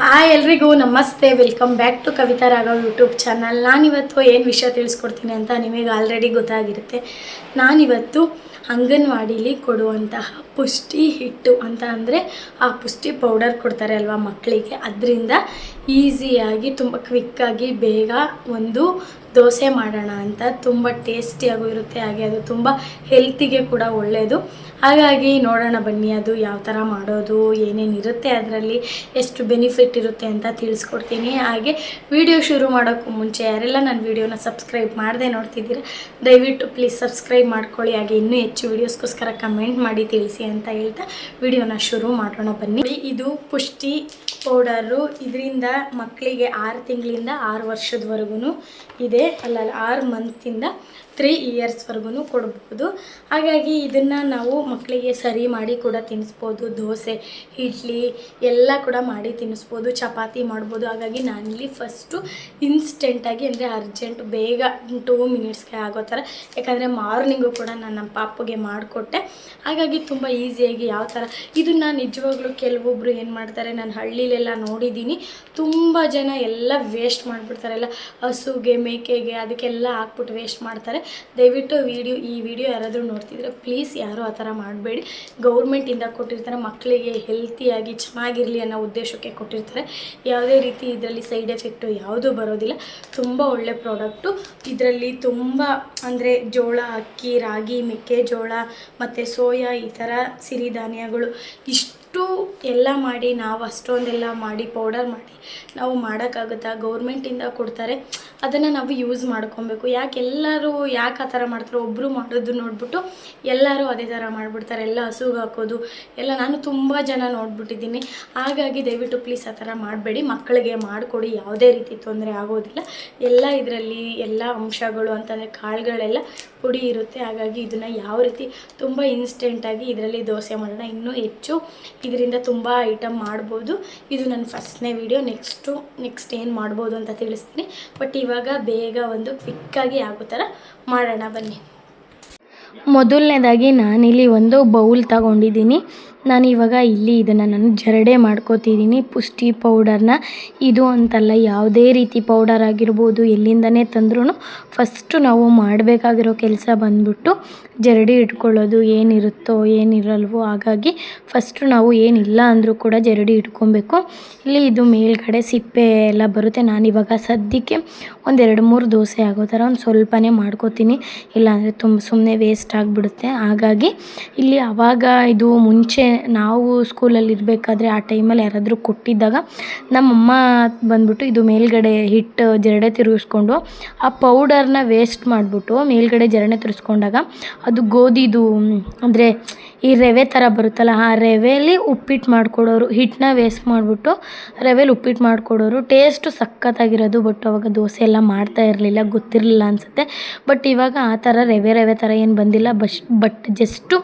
Hi ಎಲ್ರಿಗೂ ನಮಸ್ತೆ, welcome back to Kavitha Raghav YouTube channel. ನಾನಿವತ್ತು ಏನು ವಿಷಯ ತಿಳಿಸ್ಕೊಡ್ತೀನಿ ಅಂತ ನಿಮಗೆ ಆಲ್ರೆಡಿ ಗೊತ್ತಾಗಿರುತ್ತೆ. ನಾನಿವತ್ತು ಅಂಗನವಾಡೀಲಿ ಕೊಡುವಂತಹ ಪುಷ್ಟಿ ಹಿಟ್ಟು ಅಂತ ಅಂದರೆ ಆ ಪುಷ್ಟಿ ಪೌಡರ್ ಕೊಡ್ತಾರೆ ಅಲ್ವಾ ಮಕ್ಕಳಿಗೆ, ಅದರಿಂದ ಈಸಿಯಾಗಿ ತುಂಬ ಕ್ವಿಕ್ಕಾಗಿ ಬೇಗ ಒಂದು ದೋಸೆ ಮಾಡೋಣ ಅಂತ. ತುಂಬ ಟೇಸ್ಟಿಯಾಗೂ ಇರುತ್ತೆ, ಹಾಗೆ ಅದು ತುಂಬ ಹೆಲ್ತಿಗೆ ಕೂಡ ಒಳ್ಳೆಯದು. ಹಾಗಾಗಿ ನೋಡೋಣ ಬನ್ನಿ ಅದು ಯಾವ ಥರ ಮಾಡೋದು, ಏನೇನಿರುತ್ತೆ ಅದರಲ್ಲಿ, ಎಷ್ಟು ಬೆನಿಫಿಟ್ ಇರುತ್ತೆ ಅಂತ ತಿಳಿಸ್ಕೊಡ್ತೀನಿ. ಹಾಗೆ ವಿಡಿಯೋ ಶುರು ಮಾಡೋಕ್ಕೂ ಮುಂಚೆ ಯಾರೆಲ್ಲ ನನ್ನ ವಿಡಿಯೋನ ಸಬ್ಸ್ಕ್ರೈಬ್ ಮಾಡದೆ ನೋಡ್ತಿದ್ದೀರ ದಯವಿಟ್ಟು ಪ್ಲೀಸ್ ಸಬ್ಸ್ಕ್ರೈಬ್ ಮಾಡ್ಕೊಳ್ಳಿ. ಹಾಗೆ ಇನ್ನೂ ಹೆಚ್ಚು ವೀಡಿಯೋಸ್ಗೋಸ್ಕರ ಕಮೆಂಟ್ ಮಾಡಿ ತಿಳಿಸಿ ಅಂತ ಹೇಳ್ತಾ ವಿಡಿಯೋನ ಶುರು ಮಾಡೋಣ ಬನ್ನಿ. ಇದು ಪುಷ್ಟಿ ಪೌಡರು. ಇದರಿಂದ ಮಕ್ಕಳಿಗೆ 6 ತಿಂಗಳಿಂದ 6 ವರ್ಷದವರೆಗೂ ಇದೆ, ಅಲ್ಲ 6 ಮಂತಿಂದ 3 ಇಯರ್ಸ್ವರೆಗೂ ಕೊಡ್ಬೋದು. ಹಾಗಾಗಿ ಇದನ್ನು ನಾವು ಮಕ್ಕಳಿಗೆ ಸರಿ ಮಾಡಿ ಕೂಡ ತಿನ್ನಿಸ್ಬೋದು. ದೋಸೆ, ಇಡ್ಲಿ ಎಲ್ಲ ಕೂಡ ಮಾಡಿ ತಿನ್ನಿಸ್ಬೋದು, ಚಪಾತಿ ಮಾಡ್ಬೋದು. ಹಾಗಾಗಿ ನಾನಿಲ್ಲಿ ಫಸ್ಟು ಇನ್ಸ್ಟೆಂಟಾಗಿ ಅಂದರೆ ಅರ್ಜೆಂಟ್ ಬೇಗ 2 ಮಿನಿಟ್ಸ್ಗೆ ಆಗೋ ಥರ, ಯಾಕಂದರೆ ಮಾರ್ನಿಂಗು ಕೂಡ ನಾನು ನಮ್ಮ ಪಾಪಗೆ ಮಾಡಿಕೊಟ್ಟೆ. ಹಾಗಾಗಿ ತುಂಬ ಈಸಿಯಾಗಿ ಯಾವ ಥರ ಇದನ್ನು ನಿಜವಾಗ್ಲೂ ಕೆಲವೊಬ್ಬರು ಏನು ಮಾಡ್ತಾರೆ, ನಾನು ಹಳ್ಳಿಲೆಲ್ಲ ನೋಡಿದ್ದೀನಿ, ತುಂಬ ಜನ ಎಲ್ಲ ವೇಸ್ಟ್ ಮಾಡಿಬಿಡ್ತಾರೆ. ಎಲ್ಲ ಹಸುಗೆ, ಮೇಕೆಗೆ ಅದಕ್ಕೆಲ್ಲ ಹಾಕ್ಬಿಟ್ಟು ವೇಸ್ಟ್ ಮಾಡ್ತಾರೆ. ದಯವಿಟ್ಟು ಈ ವಿಡಿಯೋ ಯಾರಾದರೂ ನೋಡ್ತಿದ್ರೆ ಪ್ಲೀಸ್ ಯಾರೂ ಆ ಥರ ಮಾಡಬೇಡಿ. ಗೌರ್ಮೆಂಟಿಂದ ಕೊಟ್ಟಿರ್ತಾರೆ, ಮಕ್ಕಳಿಗೆ ಹೆಲ್ತಿಯಾಗಿ ಚೆನ್ನಾಗಿರಲಿ ಅನ್ನೋ ಉದ್ದೇಶಕ್ಕೆ ಕೊಟ್ಟಿರ್ತಾರೆ. ಯಾವುದೇ ರೀತಿ ಇದರಲ್ಲಿ ಸೈಡ್ ಎಫೆಕ್ಟು ಯಾವುದೂ ಬರೋದಿಲ್ಲ. ತುಂಬ ಒಳ್ಳೆ ಪ್ರಾಡಕ್ಟು. ಇದರಲ್ಲಿ ತುಂಬ ಅಂದರೆ ಜೋಳ, ಅಕ್ಕಿ, ರಾಗಿ, ಮೆಕ್ಕೆಜೋಳ ಮತ್ತು ಸೋಯಾ ಈ ಥರ ಸಿರಿಧಾನ್ಯಗಳು ಇಷ್ಟು ಎಲ್ಲ ಮಾಡಿ ನಾವು ಅಷ್ಟೊಂದೆಲ್ಲ ಮಾಡಿ ಪೌಡರ್ ಮಾಡಿ ನಾವು ಮಾಡೋಕ್ಕಾಗುತ್ತಾ? ಗೌರ್ಮೆಂಟಿಂದ ಕೊಡ್ತಾರೆ, ಅದನ್ನು ನಾವು ಯೂಸ್ ಮಾಡ್ಕೊಬೇಕು. ಎಲ್ಲರೂ ಆ ಥರ ಮಾಡ್ತಾರೆ? ಒಬ್ಬರು ಮಾಡೋದು ನೋಡಿಬಿಟ್ಟು ಎಲ್ಲರೂ ಅದೇ ಥರ ಮಾಡಿಬಿಡ್ತಾರೆ, ಎಲ್ಲ ಹಸುಗೆ ಹಾಕೋದು ಎಲ್ಲ. ನಾನು ತುಂಬ ಜನ ನೋಡಿಬಿಟ್ಟಿದ್ದೀನಿ. ಹಾಗಾಗಿ ದಯವಿಟ್ಟು ಪ್ಲೀಸ್ ಆ ಥರ ಮಾಡಬೇಡಿ, ಮಕ್ಕಳಿಗೆ ಮಾಡಿಕೊಡಿ, ಯಾವುದೇ ರೀತಿ ತೊಂದರೆ ಆಗೋದಿಲ್ಲ. ಎಲ್ಲ ಇದರಲ್ಲಿ ಎಲ್ಲ ಅಂಶಗಳು ಅಂತಂದರೆ ಕಾಳುಗಳೆಲ್ಲ ಪುಡಿ ಇರುತ್ತೆ. ಹಾಗಾಗಿ ಇದನ್ನು ಯಾವ ರೀತಿ ತುಂಬ ಇನ್ಸ್ಟೆಂಟಾಗಿ ಇದರಲ್ಲಿ ದೋಸೆ ಮಾಡೋಣ. ಇನ್ನೂ ಹೆಚ್ಚು ಇದರಿಂದ ತುಂಬ ಐಟಮ್ ಮಾಡ್ಬೋದು. ಇದು ನನ್ನ ಫಸ್ಟ್ನೇ ವಿಡಿಯೋ. ನೆಕ್ಸ್ಟ್ ಏನು ಮಾಡ್ಬೋದು ಅಂತ ತಿಳಿಸ್ತೀನಿ. ಬಟ್ ಇವಾಗ ಬೇಗ ಒಂದು ಕ್ವಿಕ್ಕಾಗಿ ಆಗೋ ಥರ ಮಾಡೋಣ ಬನ್ನಿ. ಮೊದಲನೇದಾಗಿ ನಾನಿಲ್ಲಿ ಒಂದು ಬೌಲ್ ತಗೊಂಡಿದ್ದೀನಿ. ನಾನಿವಾಗ ಇಲ್ಲಿ ಇದನ್ನು ನಾನು ಜರಡೆ ಮಾಡ್ಕೋತಿದ್ದೀನಿ ಪುಷ್ಟಿ ಪೌಡರ್ನ. ಇದು ಅಂತಲ್ಲ, ಯಾವುದೇ ರೀತಿ ಪೌಡರ್ ಆಗಿರ್ಬೋದು, ಎಲ್ಲಿಂದನೇ ತಂದ್ರೂ ಫಸ್ಟು ನಾವು ಮಾಡಬೇಕಾಗಿರೋ ಕೆಲಸ ಬಂದ್ಬಿಟ್ಟು ಜರಡಿ ಇಟ್ಕೊಳ್ಳೋದು. ಏನಿರುತ್ತೋ ಏನಿರಲ್ವೋ, ಹಾಗಾಗಿ ಫಸ್ಟು ನಾವು ಏನಿಲ್ಲ ಅಂದರೂ ಕೂಡ ಜರಡಿ ಇಟ್ಕೊಬೇಕು. ಇಲ್ಲಿ ಇದು ಮೇಲ್ಗಡೆ ಸಿಪ್ಪೆ ಎಲ್ಲ ಬರುತ್ತೆ. ನಾನಿವಾಗ ಸದ್ಯಕ್ಕೆ 1-2-3 ದೋಸೆ ಆಗೋ ಥರ ಒಂದು ಸ್ವಲ್ಪನೇ ಮಾಡ್ಕೋತೀನಿ, ಇಲ್ಲಾಂದರೆ ಸುಮ್ಮನೆ ವೇಸ್ಟ್ ಆಗಿಬಿಡುತ್ತೆ. ಹಾಗಾಗಿ ಇಲ್ಲಿ ಆವಾಗ ಇದು ಮುಂಚೆ ನಾವು ಸ್ಕೂಲಲ್ಲಿ ಇರಬೇಕಾದ್ರೆ ಆ ಟೈಮಲ್ಲಿ ಯಾರಾದರೂ ಕೊಟ್ಟಿದ್ದಾಗ ನಮ್ಮಮ್ಮ ಬಂದ್ಬಿಟ್ಟು ಇದು ಮೇಲ್ಗಡೆ ಹಿಟ್ಟು ಜರಡೆ ತಿರುಗಿಸ್ಕೊಂಡು ಆ ಪೌಡರ್ನ ವೇಸ್ಟ್ ಮಾಡಿಬಿಟ್ಟು ಮೇಲ್ಗಡೆ ಜರಡೆ ತಿರ್ಸ್ಕೊಂಡಾಗ ಅದು ಗೋಧಿದು ಅಂದರೆ ಈ ರವೆ ಥರ ಬರುತ್ತಲ್ಲ, ಆ ರವೆಯಲ್ಲಿ ಉಪ್ಪಿಟ್ಟು ಮಾಡಿಕೊಡೋರು. ಹಿಟ್ಟನ್ನ ವೇಸ್ಟ್ ಮಾಡಿಬಿಟ್ಟು ರವೆಲಿ ಉಪ್ಪಿಟ್ಟು ಮಾಡಿಕೊಡೋರು. ಟೇಸ್ಟು ಸಖತ್ತಾಗಿರೋದು. ಬಟ್ ಅವಾಗ ದೋಸೆ ಎಲ್ಲ ಮಾಡ್ತಾ ಇರಲಿಲ್ಲ, ಗೊತ್ತಿರಲಿಲ್ಲ ಅನಿಸುತ್ತೆ. ಬಟ್ ಇವಾಗ ಆ ಥರ ರವೆ ಥರ ಏನು ಬಂದಿಲ್ಲ, ಬಟ್ ಜಸ್ಟು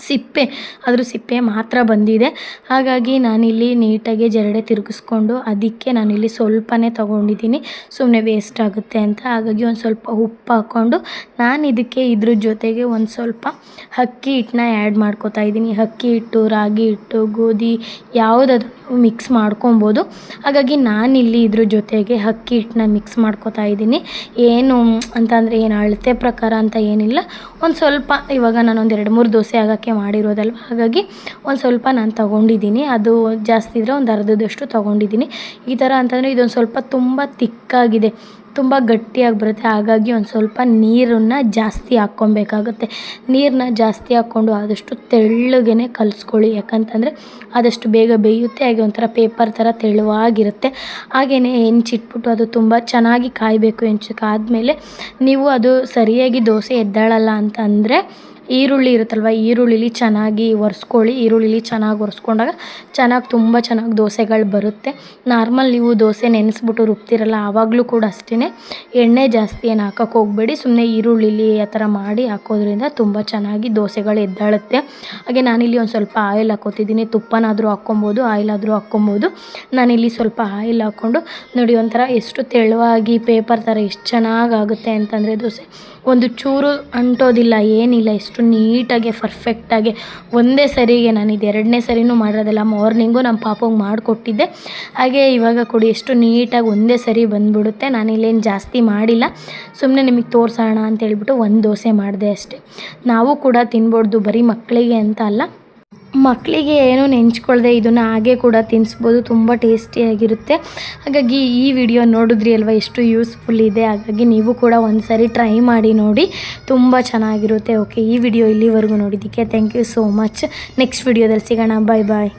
ಸಿಪ್ಪೆ ಮಾತ್ರ ಬಂದಿದೆ. ಹಾಗಾಗಿ ನಾನಿಲ್ಲಿ ನೀಟಾಗಿ ಜರಡೆ ತಿರುಗಿಸ್ಕೊಂಡು ಅದಕ್ಕೆ ನಾನಿಲ್ಲಿ ಸ್ವಲ್ಪನೇ ತೊಗೊಂಡಿದ್ದೀನಿ, ಸುಮ್ಮನೆ ವೇಸ್ಟ್ ಆಗುತ್ತೆ ಅಂತ. ಹಾಗಾಗಿ ಒಂದು ಸ್ವಲ್ಪ ಉಪ್ಪು ಹಾಕ್ಕೊಂಡು ನಾನು ಇದಕ್ಕೆ ಇದ್ರ ಜೊತೆಗೆ ಒಂದು ಸ್ವಲ್ಪ ಅಕ್ಕಿ ಹಿಟ್ಟನ್ನ ಆ್ಯಡ್ ಮಾಡ್ಕೊತಾ ಇದ್ದೀನಿ. ಅಕ್ಕಿ ಹಿಟ್ಟು, ರಾಗಿ ಹಿಟ್ಟು, ಗೋಧಿ ಯಾವುದಾದ್ರೂ ಮಿಕ್ಸ್ ಮಾಡ್ಕೊಬೋದು. ಹಾಗಾಗಿ ನಾನಿಲ್ಲಿ ಇದ್ರ ಜೊತೆಗೆ ಅಕ್ಕಿ ಹಿಟ್ಟನ್ನ ಮಿಕ್ಸ್ ಮಾಡ್ಕೊತಾ ಇದ್ದೀನಿ. ಏನು ಅಂತಂದರೆ ಏನು ಅಳತೆ ಪ್ರಕಾರ ಅಂತ ಏನಿಲ್ಲ, ಒಂದು ಸ್ವಲ್ಪ ಇವಾಗ ನಾನು 2-3 ದೋಸೆ ಆಗೋಕ್ಕೆ ಮಾಡಿರೋದಲ್ವ, ಹಾಗಾಗಿ ಒಂದು ಸ್ವಲ್ಪ ನಾನು ತೊಗೊಂಡಿದ್ದೀನಿ. ಅದು ಜಾಸ್ತಿ ಇದ್ದರೆ ಒಂದು ಅರ್ಧದಷ್ಟು ತೊಗೊಂಡಿದ್ದೀನಿ. ಈ ಥರ ಅಂತಂದರೆ ಇದೊಂದು ಸ್ವಲ್ಪ ತುಂಬ ತಿಕ್ಕಾಗಿದೆ, ತುಂಬ ಗಟ್ಟಿಯಾಗಿ ಬರುತ್ತೆ. ಹಾಗಾಗಿ ಒಂದು ಸ್ವಲ್ಪ ನೀರನ್ನು ಜಾಸ್ತಿ ಹಾಕ್ಕೊಬೇಕಾಗುತ್ತೆ. ನೀರನ್ನ ಜಾಸ್ತಿ ಹಾಕ್ಕೊಂಡು ಆದಷ್ಟು ತೆಳ್ಳಗೆ ಕಲಿಸ್ಕೊಳ್ಳಿ, ಯಾಕಂತಂದರೆ ಆದಷ್ಟು ಬೇಗ ಬೇಯುತ್ತೆ. ಹಾಗೆ ಒಂಥರ ಪೇಪರ್ ಥರ ತೆಳುವಾಗಿರುತ್ತೆ. ಹಾಗೆಯೇ ಹೆಂಚಿಟ್ಬಿಟ್ಟು ಅದು ತುಂಬ ಚೆನ್ನಾಗಿ ಕಾಯಬೇಕು. ಹೆಂಚಕ್ಕಾದಮೇಲೆ ನೀವು ಅದು ಸರಿಯಾಗಿ ದೋಸೆ ಎದ್ದಾಳಲ್ಲ ಅಂತ ಅಂದರೆ ಈರುಳ್ಳಿ ಇರುತ್ತಲ್ವ, ಈರುಳ್ಳಿಲಿ ಚೆನ್ನಾಗಿ ಒರೆಸ್ಕೊಳ್ಳಿ. ಈರುಳ್ಳಿಲಿ ಚೆನ್ನಾಗಿ ಒರೆಸ್ಕೊಂಡಾಗ ತುಂಬ ಚೆನ್ನಾಗಿ ದೋಸೆಗಳು ಬರುತ್ತೆ. ನಾರ್ಮಲ್ ನೀವು ದೋಸೆ ನೆನೆಸ್ಬಿಟ್ಟು ರುಬ್ತಿರಲ್ಲ, ಆವಾಗಲೂ ಕೂಡ ಅಷ್ಟೇ ಎಣ್ಣೆ ಜಾಸ್ತಿ ಏನು ಹಾಕೋಕ್ಕೆ ಹೋಗಬೇಡಿ. ಸುಮ್ಮನೆ ಈರುಳ್ಳಿಲಿ ಆ ಥರ ಮಾಡಿ ಹಾಕೋದ್ರಿಂದ ತುಂಬ ಚೆನ್ನಾಗಿ ದೋಸೆಗಳು ಎದ್ದಾಳುತ್ತೆ. ಹಾಗೆ ನಾನಿಲ್ಲಿ ಒಂದು ಸ್ವಲ್ಪ ಆಯಿಲ್ ಹಾಕ್ಕೋತಿದ್ದೀನಿ. ತುಪ್ಪನಾದರೂ ಹಾಕ್ಕೊಬೋದು, ಆಯಿಲಾದರೂ ಹಾಕ್ಕೊಬೋದು. ನಾನಿಲ್ಲಿ ಸ್ವಲ್ಪ ಆಯಿಲ್ ಹಾಕ್ಕೊಂಡು ನೋಡಿ, ಒಂಥರ ಎಷ್ಟು ತೆಳುವಾಗಿ ಪೇಪರ್ ಥರ ಎಷ್ಟು ಚೆನ್ನಾಗಾಗುತ್ತೆ ಅಂತಂದರೆ ದೋಸೆ ಒಂದು ಚೂರು ಅಂಟೋದಿಲ್ಲ, ಏನಿಲ್ಲ, ಎಷ್ಟು ಎಷ್ಟು ನೀಟಾಗಿ ಪರ್ಫೆಕ್ಟಾಗಿ ಒಂದೇ ಸರಿಗೆ ನಾನು ಇದು 2ನೇ ಸರಿನೂ ಮಾಡಿರೋದಲ್ಲ. ಮಾರ್ನಿಂಗು ನಮ್ಮ ಪಾಪಂಗೆ ಮಾಡಿಕೊಟ್ಟಿದ್ದೆ. ಹಾಗೆ ಇವಾಗ ಕೊಡಿ ಎಷ್ಟು ನೀಟಾಗಿ ಒಂದೇ ಸರಿ ಬಂದುಬಿಡುತ್ತೆ. ನಾನು ಇಲ್ಲೇನು ಜಾಸ್ತಿ ಮಾಡಿಲ್ಲ, ಸುಮ್ಮನೆ ನಿಮಗೆ ತೋರಿಸೋಣ ಅಂತೇಳ್ಬಿಟ್ಟು ಒಂದು ದೋಸೆ ಮಾಡಿದೆ ಅಷ್ಟೇ. ನಾವು ಕೂಡ ತಿನ್ಬೋದು, ಬರೀ ಮಕ್ಕಳಿಗೆ ಅಂತ ಅಲ್ಲ, ಮಕ್ಕಳಿಗೆ ಏನೂ ನೆಂಚ್ಕೊಳ್ದೆ ಇದನ್ನು ಹಾಗೆ ಕೂಡ ತಿನ್ನಿಸ್ಬೋದು, ತುಂಬ ಟೇಸ್ಟಿಯಾಗಿರುತ್ತೆ. ಹಾಗಾಗಿ ಈ ವಿಡಿಯೋ ನೋಡಿದ್ರಿ ಅಲ್ವಾ ಎಷ್ಟು ಯೂಸ್ಫುಲ್ ಇದೆ. ಹಾಗಾಗಿ ನೀವು ಕೂಡ ಒಂದು ಸರಿ ಟ್ರೈ ಮಾಡಿ ನೋಡಿ, ತುಂಬ ಚೆನ್ನಾಗಿರುತ್ತೆ. ಓಕೆ, ಈ ವಿಡಿಯೋ ಇಲ್ಲಿವರೆಗೂ ನೋಡಿದ್ದಕ್ಕೆ thank you so much. Next ವಿಡಿಯೋದಲ್ಲಿ ಸಿಗೋಣ. ಬಾಯ್ ಬಾಯ್.